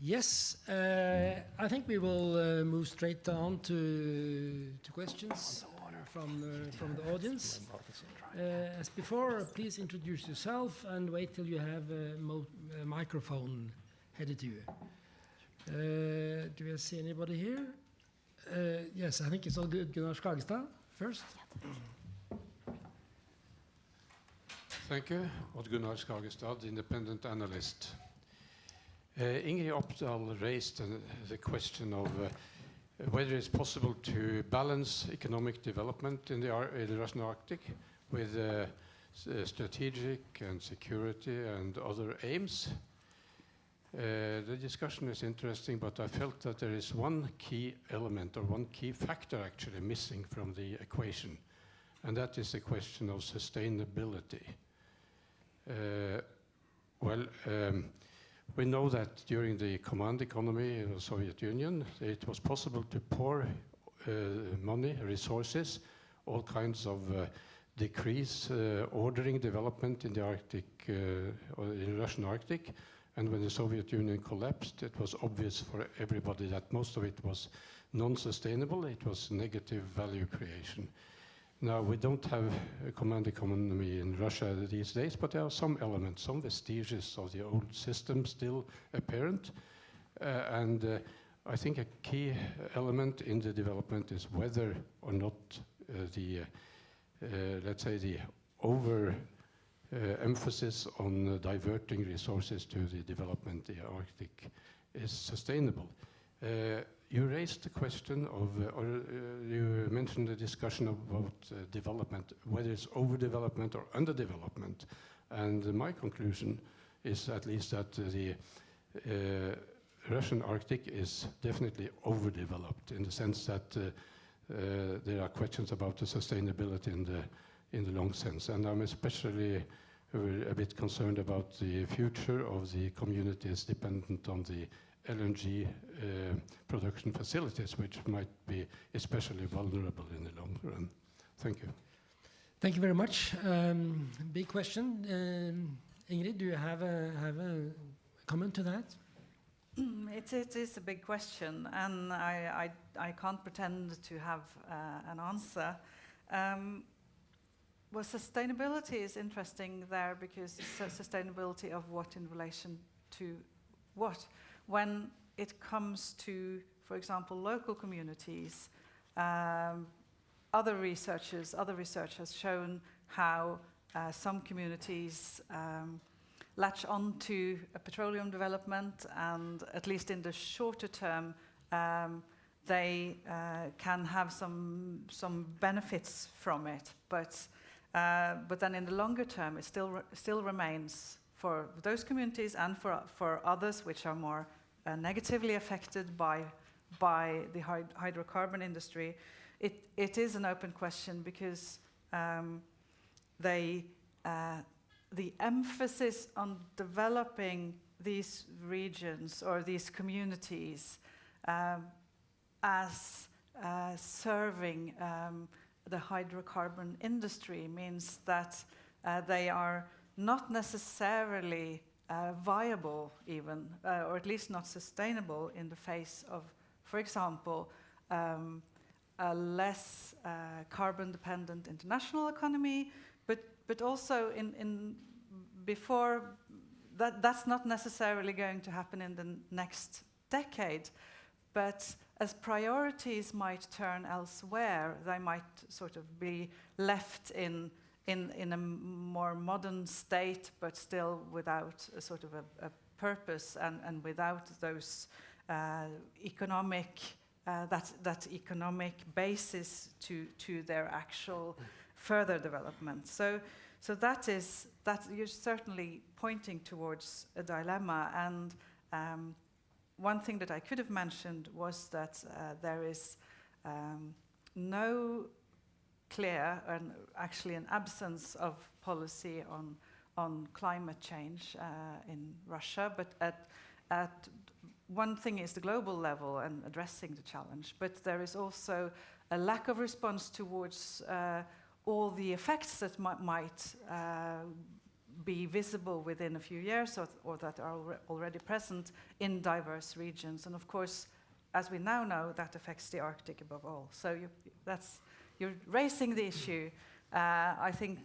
Yes, I think we will move straight down to questions from the audience. As before, please introduce yourself and wait till you have a microphone headed to you. Do we see anybody here? Yes, I think it's all good. Gunnar Skagestad first. Thank you. Odd Gunnar Skagestad, independent analyst. Ingrid Opdahl raised the question of whether it's possible to balance economic development in the Russian Arctic with strategic and security and other aims. The discussion is interesting, but I felt that there is one key element or one key factor actually missing from the equation, and that is the question of sustainability. We know that during the command economy of the Soviet Union, it was possible to pour money, resources, all kinds of decrease, ordering development in the Arctic, or in the Russian Arctic. And when the Soviet Union collapsed, it was obvious for everybody that most of it was non-sustainable. It was negative value creation. Now, we don't have a command economy in Russia these days, but there are some elements, some vestiges of the old system still apparent. I think a key element in the development is whether or not let's say, the emphasis on diverting resources to the development of the Arctic is sustainable. You raised the question of, or you mentioned the discussion about development, whether it's overdevelopment or underdevelopment. And my conclusion is at least that the Russian Arctic is definitely overdeveloped in the sense that there are questions about the sustainability in the long sense. And I'm especially a bit concerned about the future of the communities dependent on the LNG production facilities, which might be especially vulnerable in the long run. Thank you. Thank you very much. Big question. Ingrid, do you have a comment to that? It is a big question, and I can't pretend to have an answer. Well, sustainability is interesting there because sustainability of what in relation to what? When it comes to, for example, local communities, other research has shown how some communities latch onto a petroleum development, and at least in the shorter term, they can have some benefits from it. But then in the longer term, it still remains for those communities and for others which are more negatively affected by the hydrocarbon industry. It is an open question because the emphasis on developing these regions or these communities as serving the hydrocarbon industry means that they are not necessarily viable even, or at least not sustainable in the face of, for example, a less carbon-dependent international economy, but also in before that's not necessarily going to happen in the next decade. But as priorities might turn elsewhere, they might sort of be left in a more modern state, but still without a sort of a purpose and without those economic that economic basis to their actual further development. So that you're certainly pointing towards a dilemma. And one thing that I could have mentioned was that there is no clear and actually an absence of policy on climate change in Russia, but at one thing is the global level and addressing the challenge, but there is also a lack of response towards all the effects that might be visible within a few years or that are already present in diverse regions. And of course, as we now know, that affects the Arctic above all. So you're raising the issue. I think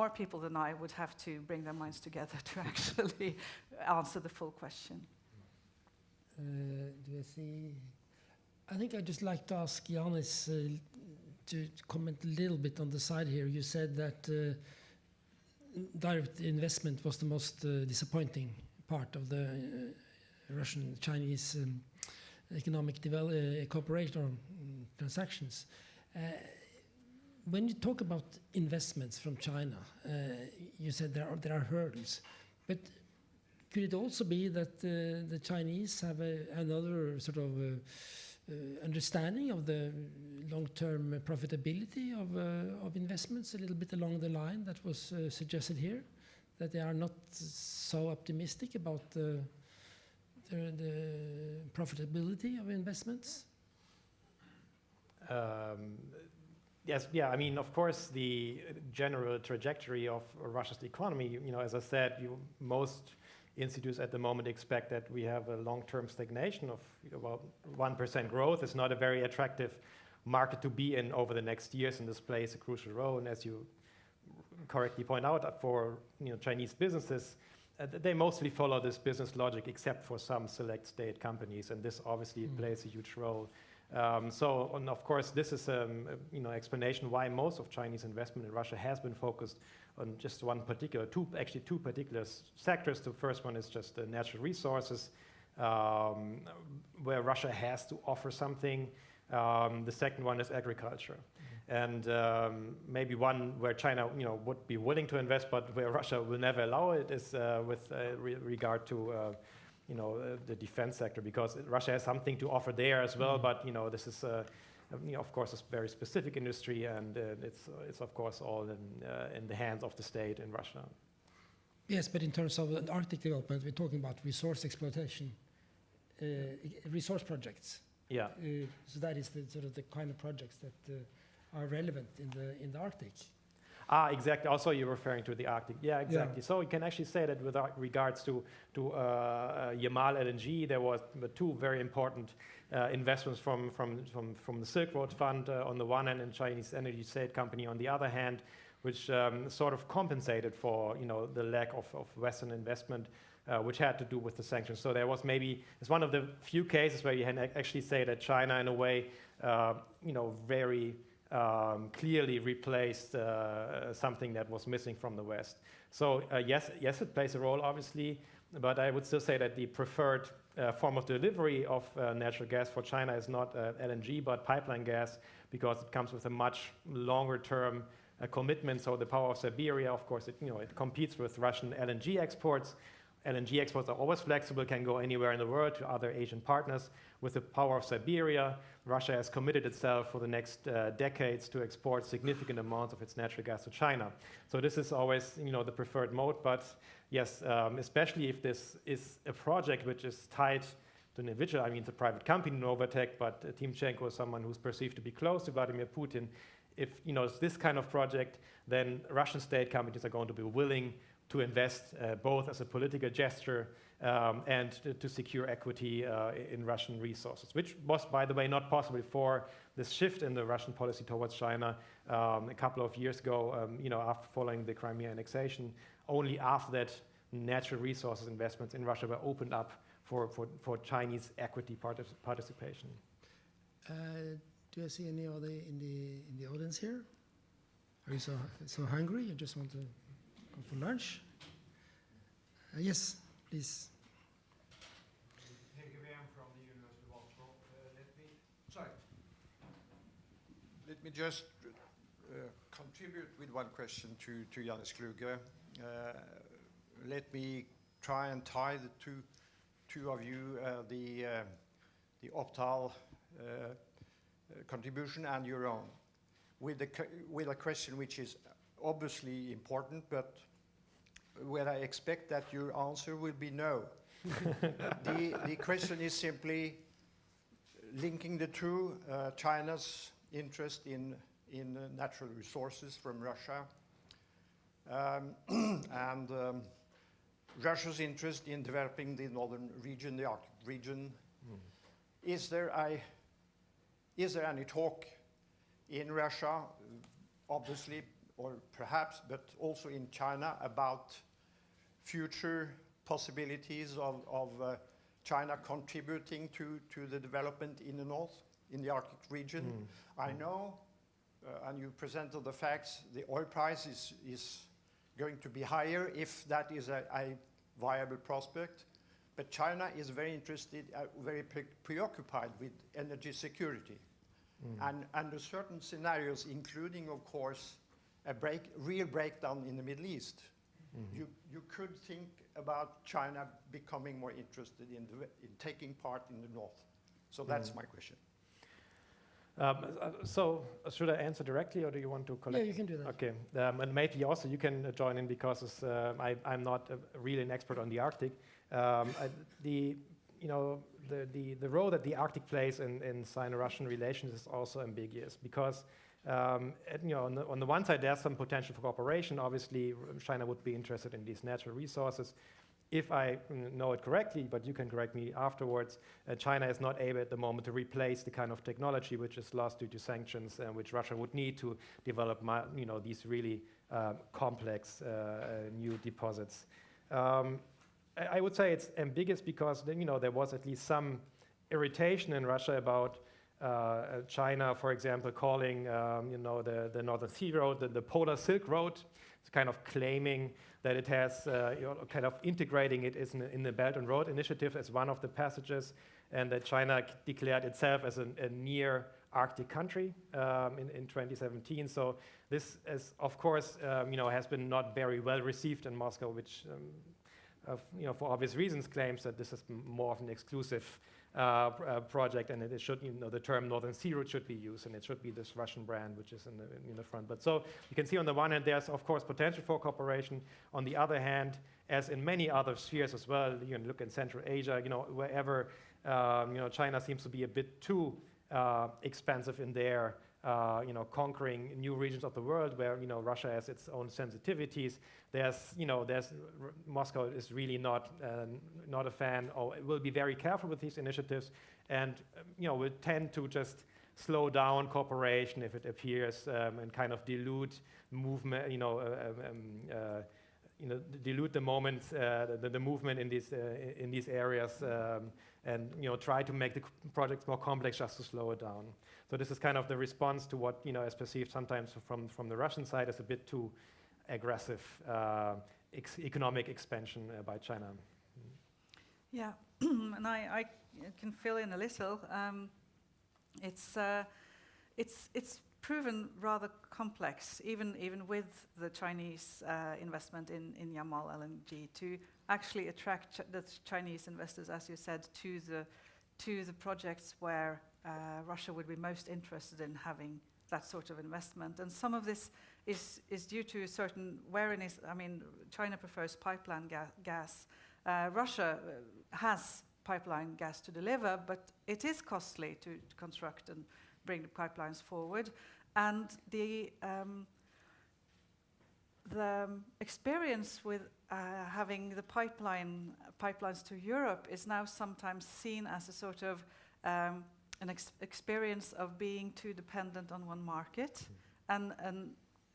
more people than I would have to bring their minds together to actually answer the full question. Do I see? I think I'd just like to ask Janis to comment a little bit on the side here. You said that direct investment was the most disappointing part of the Russian-Chinese economic cooperation or transactions. When you talk about investments from China, you said there are hurdles, but could it also be that the Chinese have another sort of understanding of the long-term profitability of investments, a little bit along the line that was suggested here, that they are not so optimistic about the profitability of investments? Yes, yeah, I mean, of course, the general trajectory of Russia's economy, as I said, most institutes at the moment expect that we have a long-term stagnation of about 1% growth. It's not a very attractive market to be in over the next years, and this plays a crucial role. And as you correctly point out, for Chinese businesses, they mostly follow this business logic, except for some select state companies, and this obviously plays a huge role. And of course, this is explanation why most of Chinese investment in Russia has been focused on just two particular sectors. The first one is just the natural resources, where Russia has to offer something. The second one is agriculture, and maybe one where China would be willing to invest, but where Russia will never allow it is with regard to the defense sector, because Russia has something to offer there as well. But this is of course a very specific industry, and it's of course all in the hands of the state in Russia. Yes, but in terms of the Arctic development, we're talking about resource exploitation, resource projects. Yeah. So that is the sort of the kind of projects that are relevant in the Arctic. Exactly. Also, you're referring to the Arctic. Yeah, exactly. Yeah. So we can actually say that with regards to Yamal LNG, there were two very important investments from the Silk Road Fund on the one hand, and Chinese energy state company on the other hand, which sort of compensated for the lack of Western investment, which had to do with the sanctions. So there was it's one of the few cases where you can actually say that China, in a way, very clearly replaced something that was missing from the West. So yes, it plays a role, obviously, but I would still say that the preferred form of delivery of natural gas for China is not LNG, but pipeline gas, because it comes with a much longer-term commitment. So the power of Siberia, of course, it competes with Russian LNG exports. LNG exports are always flexible, can go anywhere in the world to other Asian partners. With the power of Siberia, Russia has committed itself for the next decades to export significant amounts of its natural gas to China. So this is always, the preferred mode. But yes, especially if this is a project which is tied to an individual. I mean, it's a private company, Novatek, but Timchenko is someone who's perceived to be close to Vladimir Putin. If it's this kind of project, then Russian state companies are going to be willing to invest both as a political gesture and to secure equity in Russian resources, which was, by the way, not possible before this shift in the Russian policy towards China a couple of years ago, after following the Crimea annexation. Only after that, natural resources investments in Russia were opened up for Chinese equity participation. Do I see any other in the audience here? Are you so hungry? You just want to go for lunch? Yes, please. From the University of Oslo. Let me just contribute with one question to Janis Kluge. Let me try and tie the two of you, the Optal contribution and your own, with a question which is obviously important, but where I expect that your answer will be no. The question is simply linking the two, China's interest in natural resources from Russia and Russia's interest in developing the northern region, the Arctic region. Is there any talk in Russia, obviously, or perhaps, but also in China, about future possibilities of China contributing to the development in the north, in the Arctic region? I know, and you presented the facts, the oil price is going to be higher if that is a viable prospect. But China is very interested, very preoccupied with energy security. And under certain scenarios, including, of course, a real breakdown in the Middle East, you could think about China becoming more interested in taking part in the north. So that's my question. So should I answer directly, or do you want to collect? Yeah, you can do that. Okay, and maybe also you can join in, because I'm not really an expert on the Arctic. The role that the Arctic plays in Sino-Russian relations is also ambiguous, because on the one side there's some potential for cooperation. Obviously, China would be interested in these natural resources. If I know it correctly, but you can correct me afterwards, China is not able at the moment to replace the kind of technology which is lost due to sanctions, which Russia would need to develop these really complex new deposits. I would say it's ambiguous because there was at least some irritation in Russia about China, for example, calling the Northern Sea Road the Polar Silk Road. It's kind of claiming that it has kind of integrating it in the Belt and Road Initiative as one of the passages, and that China declared itself as a near Arctic country in 2017. So this is, of course, has been not very well received in Moscow, which for obvious reasons claims that this is more of an exclusive project, and it should, the term Northern Sea Route should be used, and it should be this Russian brand which is in the front. But so you can see on the one hand there's of course potential for cooperation. On the other hand, as in many other spheres as well, you can look in Central Asia, wherever China seems to be a bit too expansive in their conquering new regions of the world, where Russia has its own sensitivities. There's Moscow is really not a fan, or will be very careful with these initiatives, and will tend to just slow down cooperation if it appears, and kind of dilute movement, dilute the moment, the movement in these areas, and try to make the projects more complex just to slow it down. So this is kind of the response to what is perceived sometimes from the Russian side as a bit too aggressive economic expansion by China. Yeah, and I can fill in a little. It's proven rather complex, even with the Chinese investment in Yamal LNG, to actually attract the Chinese investors, as you said, to the projects where Russia would be most interested in having that sort of investment. And some of this is due to certain wariness. I mean, China prefers pipeline gas. Russia has pipeline gas to deliver, but it is costly to construct and bring the pipelines forward. And the experience with having the pipelines to Europe is now sometimes seen as a sort of an experience of being too dependent on one market, and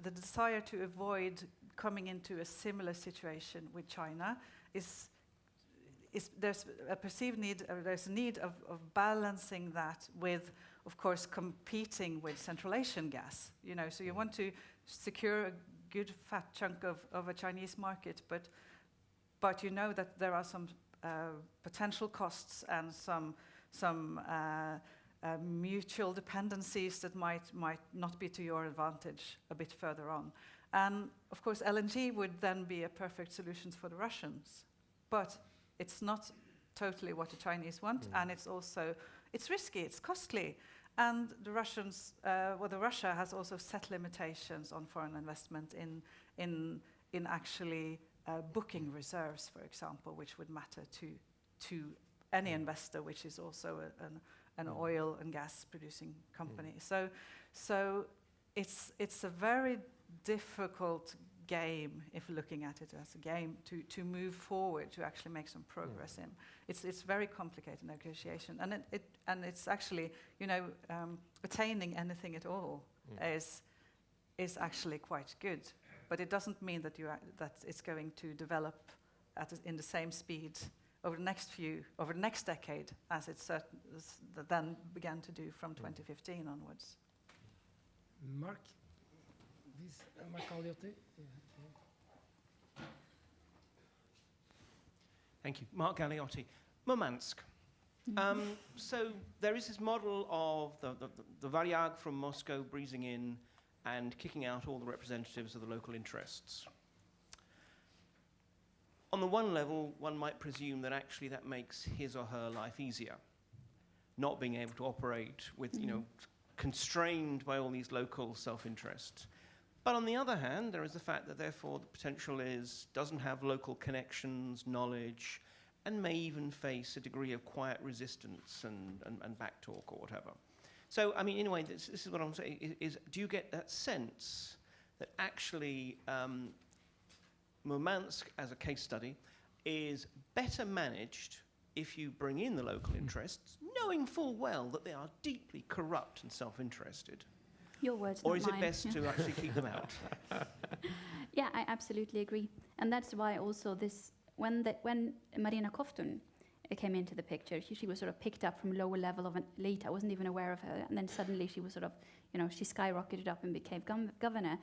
the desire to avoid coming into a similar situation with China is there's a perceived need, there's a need of balancing that with, of course, competing with Central Asian gas. So you want to secure a good fat chunk of a Chinese market, but you know that there are some potential costs and some mutual dependencies that might not be to your advantage a bit further on. And of course, LNG would then be a perfect solution for the Russians, but it's not totally what the Chinese want, and it's risky, it's costly, and the Russians, Russia has also set limitations on foreign investment in actually booking reserves, for example, which would matter to any investor, which is also an oil and gas producing company. So it's a very difficult game, if looking at it as a game, to move forward, to actually make some progress in. It's very complicated negotiation, and it's actually, attaining anything at all is actually quite good, but it doesn't mean that that it's going to develop in the same speed over the next decade as it then began to do from 2015 onwards. Mark? Please, Mark Galeotti. Thank you. Mark Galeotti. Murmansk. So there is this model of the Varyag from Moscow breezing in and kicking out all the representatives of the local interests. On the one level, one might presume that actually that makes his or her life easier, not being able to operate with, constrained by all these local self-interests. But on the other hand, there is the fact that therefore the potential doesn't have local connections, knowledge, and may even face a degree of quiet resistance and backtalk or whatever. So, I mean, in a way, this is what I'm saying, is do you get that sense that actually Murmansk, as a case study, is better managed if you bring in the local interests, knowing full well that they are deeply corrupt and self-interested? Your words, or not is it mine. best to actually keep them out? Yeah, I absolutely agree. And that's why also this, when Marina Kovtun came into the picture, she was sort of picked up from lower level of an elite. I wasn't even aware of her. And then suddenly she was sort of, she skyrocketed up and became governor.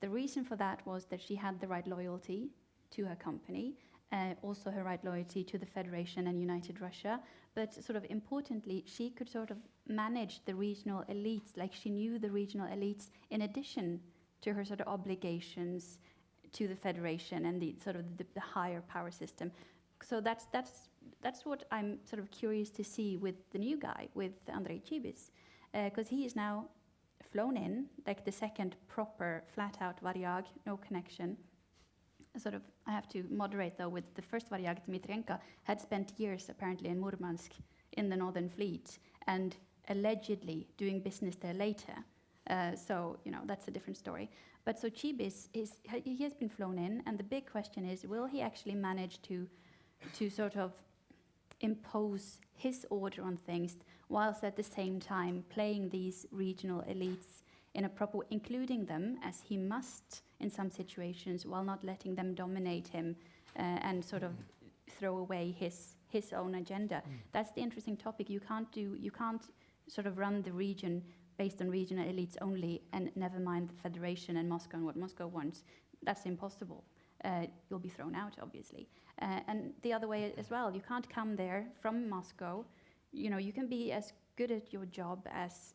The reason for that was that she had the right loyalty to her company, also her right loyalty to the Federation and United Russia. But sort of importantly, she could sort of manage the regional elites, like she knew the regional elites in addition to her sort of obligations to the Federation and the sort of the higher power system. So that's what I'm sort of curious to see with the new guy, with Andrei Chibis, because he is now flown in, like the second proper flat-out Varyag, no connection. Sort of, I have to moderate though, with the first Varyag, Dmitrenko, had spent years apparently in Murmansk in the Northern Fleet and allegedly doing business there later. So, that's a different story. But so Chibis, he has been flown in, and the big question is, will he actually manage to sort of impose his order on things, whilst at the same time playing these regional elites in a proper, including them as he must in some situations, while not letting them dominate him and sort of throw away his own agenda. That's the interesting topic. You can't sort of run the region based on regional elites only and never mind the Federation and Moscow and what Moscow wants. That's impossible. You'll be thrown out, obviously. And the other way as well, you can't come there from Moscow. You can be as good at your job as,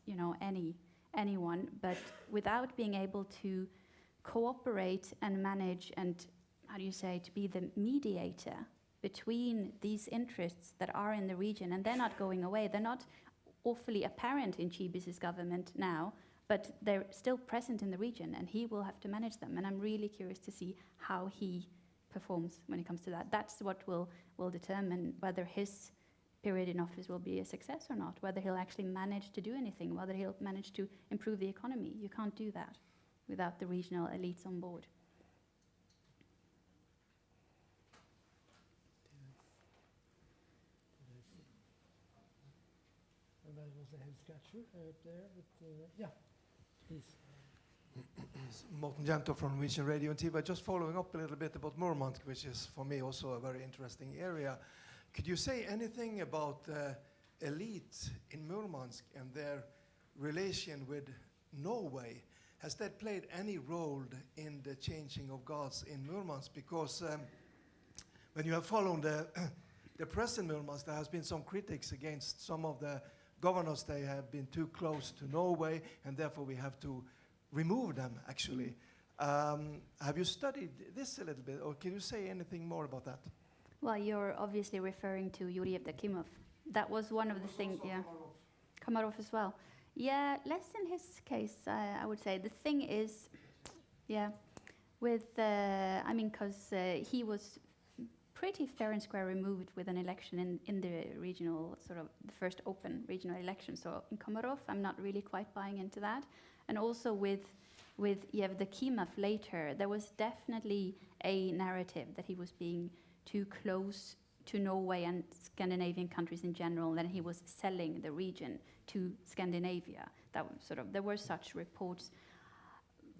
anyone, but without being able to cooperate and manage and, to be the mediator between these interests that are in the region, and they're not going away. They're not awfully apparent in Chibis's government now, but they're still present in the region, and he will have to manage them. And I'm really curious to see how he performs when it comes to that. That's what will determine whether his period in office will be a success or not, whether he'll actually manage to do anything, whether he'll manage to improve the economy. You can't do that without the regional elites on board. That was a head scratcher there, but yeah, please. Morten Janto from Norwegian Radio and TV. Just following up a little bit about Murmansk, which is for me also a very interesting area. Could you say anything about the elite in Murmansk and their relation with Norway? Has that played any role in the changing of guards in Murmansk? Because when you have followed the press in Murmansk, there has been some critics against some of the governors. They have been too close to Norway, and therefore we have to remove them, actually. Have you studied this a little bit, or can you say anything more about that? Well, you're obviously referring to Yuri Evdokimov. That was one of the things, yeah. Komarov as well. Yeah, less in his case, I would say. The thing is, yeah, with, because he was pretty fair and square removed with an election in the regional, sort of the first open regional election. So in Komarov, I'm not really quite buying into that. And also with with Yevdokimov later, there was definitely a narrative that he was being too close to Norway and Scandinavian countries in general, and he was selling the region to Scandinavia. That was there were such reports.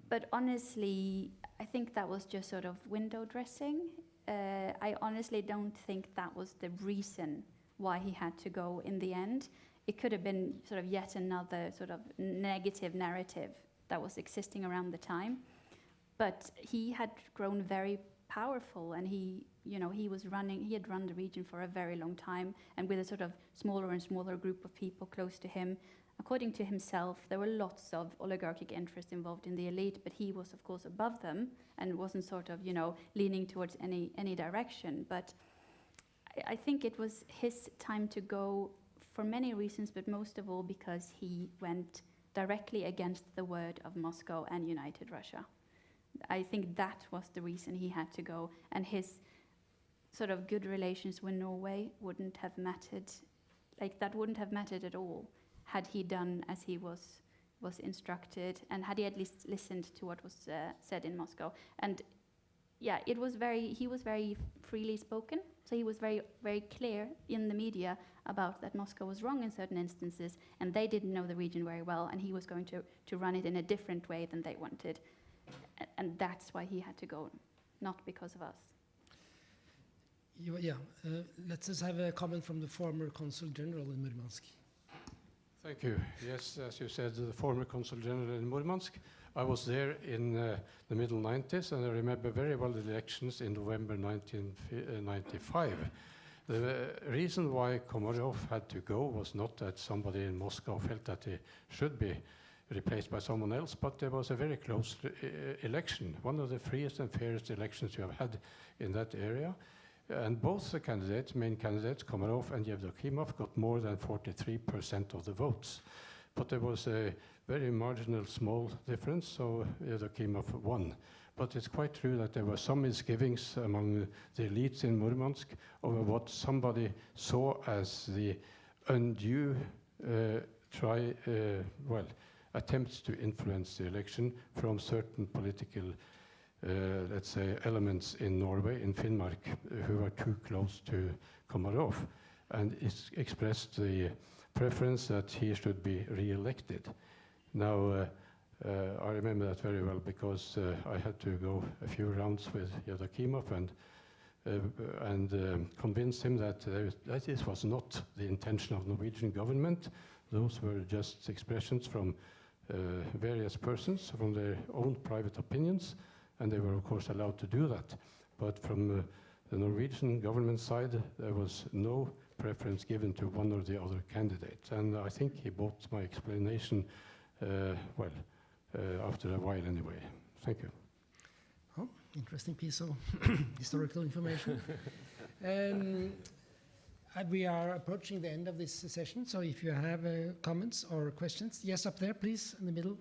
But honestly, I think that was just sort of window dressing. I honestly don't think that was the reason why he had to go in the end. It could have been sort of yet another sort of negative narrative that was existing around the time. But he had grown very powerful, and he had run the region for a very long time, and with a sort of smaller and smaller group of people close to him. According to himself, there were lots of oligarchic interests involved in the elite, but he was, of course, above them and wasn't sort of, leaning towards any direction. But I think it was his time to go for many reasons, but most of all because he went directly against the word of Moscow and United Russia. I think that was the reason he had to go, and his sort of good relations with Norway wouldn't have mattered. That wouldn't have mattered at all had he done as he was instructed, and had he at least listened to what was said in Moscow. And yeah, he was very freely spoken, so he was very, very clear in the media about that Moscow was wrong in certain instances, and they didn't know the region very well, and he was going to run it in a different way than they wanted. And that's why he had to go, not because of us. Let's just have a comment from the former Consul General in Murmansk. Thank you. Yes, as you said, the former Consul General in Murmansk. I was there in the middle 90s, and I remember very well the elections in November 1995. The reason why Komarov had to go was not that somebody in Moscow felt that he should be replaced by someone else, but there was a very close election, one of the freest and fairest elections you have had in that area. And both the main candidates, Komarov and Yevdokimov, got more than 43% of the votes. But there was a very marginal, small difference, so Yevdokimov won. But it's quite true that there were some misgivings among the elites in Murmansk over what somebody saw as the undue attempts to influence the election from certain political let's say, elements in Norway, in Finnmark, who were too close to Komarov, and expressed the preference that he should be re-elected. Now, I remember that very well because I had to go a few rounds with Yevdokimov and convince him that this was not the intention of the Norwegian government. Those were just expressions from various persons, from their own private opinions, and they were, of course, allowed to do that. But from the Norwegian government side, there was no preference given to one or the other candidate. And I think he bought my explanation, after a while anyway. Thank you. Oh, interesting piece of historical information. We are approaching the end of this session, so if you have comments or questions, yes, up there, please, in the middle.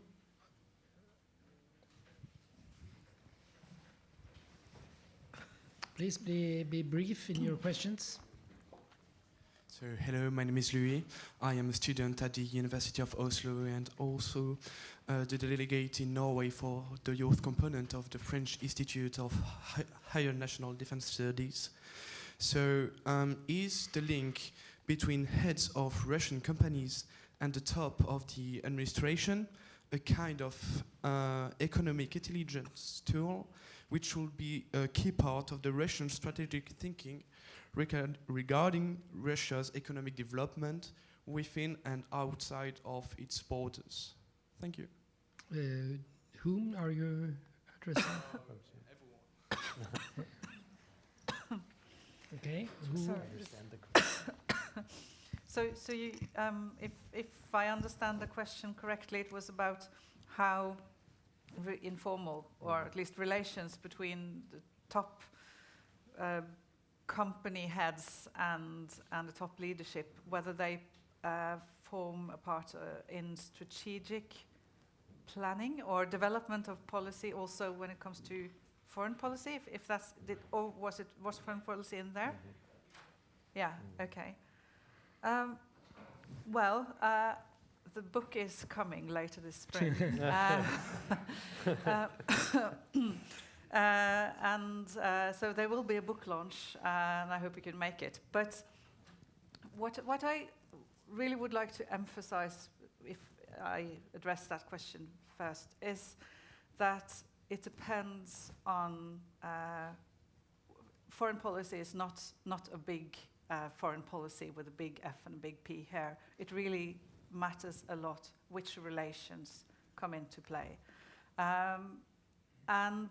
Please be brief in your questions. So, hello, my name is Louis. I am a student at the University of Oslo and also the delegate in Norway for the youth component of the French Institute of Higher National Defense Studies. So, is the link between heads of Russian companies and the top of the administration a kind of economic intelligence tool which will be a key part of the Russian strategic thinking regarding Russia's economic development within and outside of its borders? Thank you. Whom are you addressing? Everyone. Okay. So you, if I understand the question correctly, it was about how informal, or at least relations between the top company heads and the top leadership, whether they form a part in strategic planning or development of policy, also when it comes to foreign policy, if that's, or was foreign policy in there? Yeah, okay. the book is coming later this spring. So there will be a book launch, and I hope we can make it. But what I really would like to emphasize, if I address that question first, is that it depends on foreign policy is not a big foreign policy with a big F and a big P here. It really matters a lot which relations come into play. And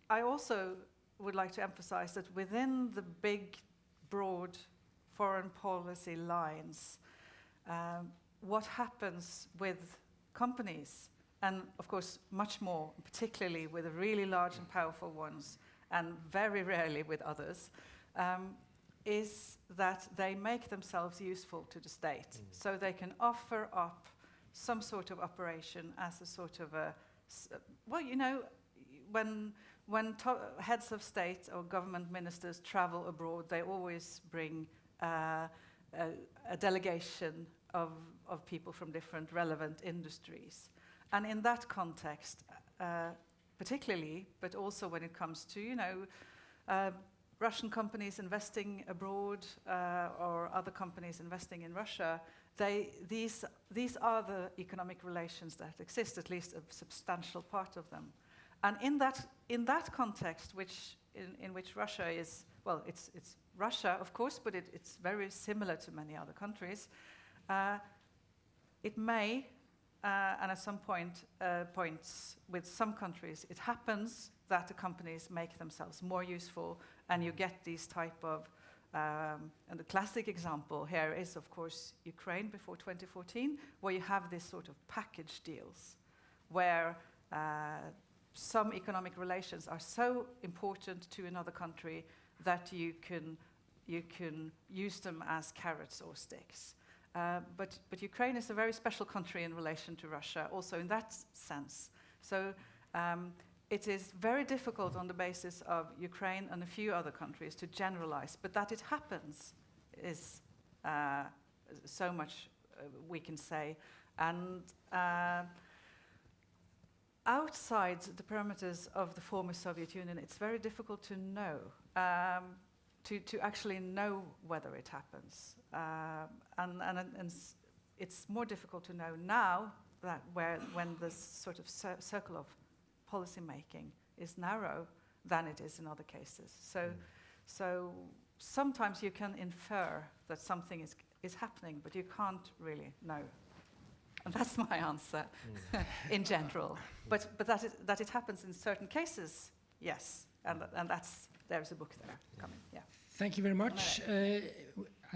I also would like to emphasize that within the big, broad foreign policy lines, what happens with companies, and of course much more, particularly with the really large and powerful ones, and very rarely with others, is that they make themselves useful to the state. So they can offer up some sort of operation as a sort of well, you know, when heads of state or government ministers travel abroad, they always bring a delegation of people from different relevant industries. And in that context, particularly, but also when it comes to, you know, Russian companies investing abroad or other companies investing in Russia, these are the economic relations that exist, at least a substantial part of them. And in that context, in which Russia is, well, it's Russia, of course, but it's very similar to many other countries. It may, and at some points with some countries, it happens that the companies make themselves more useful, and you get these type of, and the classic example here is, of course, Ukraine before 2014, where you have this sort of package deals, where some economic relations are so important to another country that you can use them as carrots or sticks. But Ukraine is a very special country in relation to Russia, also in that sense. So it is very difficult on the basis of Ukraine and a few other countries to generalize, but that it happens is so much we can say. And outside the parameters of the former Soviet Union, it's very difficult to know, to actually know whether it happens. And it's more difficult to know now that when the sort of circle of policy making is narrow than it is in other cases. So sometimes you can infer that something is happening, but you can't really know. And that's my answer in general. But that it happens in certain cases, yes. And there's a book there coming, yeah. Thank you very much.